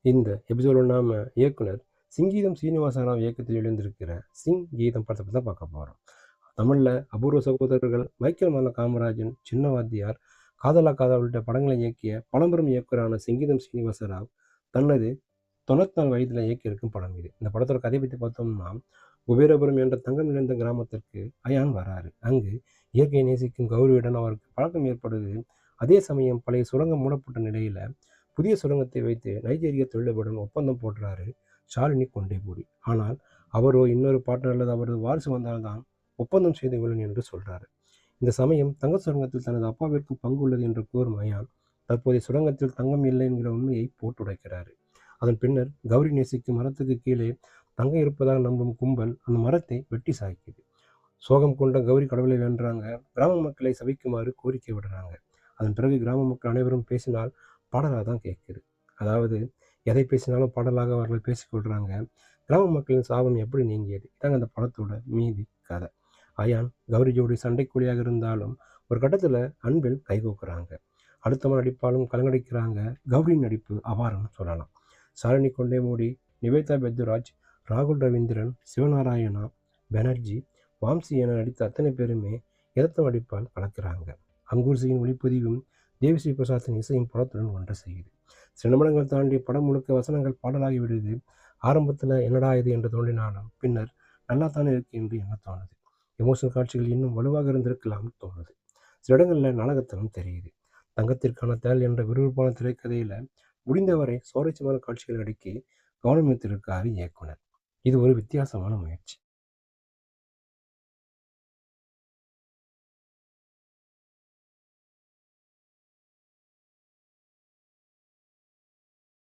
இந்த எபிசோடில் நாம் இயக்குனர் சிங்கீதம் சீனிவாச ராவ் இயக்கத்தில் எழுந்திருக்கிற சிங் கீதம் படத்தை பற்றி தான் பார்க்க போகிறோம். தமிழில் அபூர்வ சகோதரர்கள், மைக்கேல் மன்ன காமராஜன், சின்ன வாத்தியார், காதலா காதல் உள்ளிட்ட படங்களை இயக்கிய பழம்பெரும் இயக்குனரான சிங்கீதம் சீனிவாச ராவ் தனது 94 வயதில் இயக்கியிருக்கும் படம் இது. இந்த படத்தோட கதை பற்றி பார்த்தோம்னா, குபேரபுரம் என்ற தங்கம் நிறைந்த கிராமத்திற்கு அயான் வராரு. அங்கு இயற்கையை நேசிக்கும் கௌரியுடன் அவருக்கு பழக்கம் ஏற்படுது. அதே சமயம் பழைய சுரங்கம் மூடப்பட்ட நிலையில் புதிய சுரங்கத்தை வைத்து நைஜீரிய தொழிலதிபருடன் ஒப்பந்தம் போடுறாரு ஷாலினி கொண்டேபூரி. ஆனால் அவரோ இன்னொரு பார்ட்னர் அல்லது அவரது வாரிசு வந்தால்தான் ஒப்பந்தம் செய்து கொள்ளும் என்று சொல்றாரு. இந்த சமயம் தங்க சுரங்கத்தில் தனது அப்பாவிற்கும் பங்கு உள்ளது என்று கூறும் அயான் தற்போதைய சுரங்கத்தில் தங்கம் இல்லை என்கிற உண்மையை போட்டுடைக்கிறாரு. அதன் பின்னர் கௌரி நேசிக்கும் மரத்துக்கு கீழே தங்கம் இருப்பதாக நம்பும் கும்பல் அந்த மரத்தை வெட்டி சாய்க்குது. சோகம் கொண்ட கௌரி கடவுளை வென்றாங்க. கிராம மக்களை சபிக்குமாறு கோரிக்கை விடுறாங்க. அதன் பிறகு கிராம மக்கள் அனைவரும் பேசினால் பாடலாக தான் கேட்குது. அதாவது எதை பேசினாலும் பாடலாக அவர்கள் பேசிக்கொள்கிறாங்க. கிராம மக்களின் சாபம் எப்படி நீங்கியது, இதாங்க அந்த படத்தோட மீதி கதை. அயான் கௌரி ஜோடி சண்டைக்குழியாக இருந்தாலும் ஒரு கட்டத்தில் அன்பில் கைகோக்குறாங்க. அடுத்தவன் நடிப்பாலும் கலங்கடிக்கிறாங்க. கௌரியின் நடிப்பு அபாரம்னு சொல்லலாம். ஷாலினி கொண்டேமூடி, நிவேதா பெத்துராஜ், ராகுல் ரவீந்திரன், சிவநாராயணா பானர்ஜி, வாம்சி என நடித்த அத்தனை பேருமே இரத்த நடிப்பால் கலக்கிறாங்க. அங்கூர் சிங்கின் ஒளிப்பதிவும் தேவிஸ்ரீ பிரசாத்தின் இசையும் படத்துடன் ஒன்று செய்யுது. சில நிமிடங்கள் தாண்டி படம் முழுக்க வசனங்கள் பாடலாகி விடுது. ஆரம்பத்தில் என்னடா இது என்று தோன்றினாலும் பின்னர் நல்லா தானே இருக்கு என்று என்ன தோணுது. எமோஷனல் காட்சிகள் இன்னும் வலுவாக இருந்திருக்கலாம்னு தோணுது. சில இடங்களில் நாடகத்தனம் தெரியுது. தங்கத்திற்கான தேல் என்ற விறுவிறுப்பான திரைக்கதையில் முடிந்தவரை சுவாரஸ்யமான காட்சிகள் அடுக்கி கவனமித்திருக்காரு இயக்குனர். இது ஒரு வித்தியாசமான முயற்சி.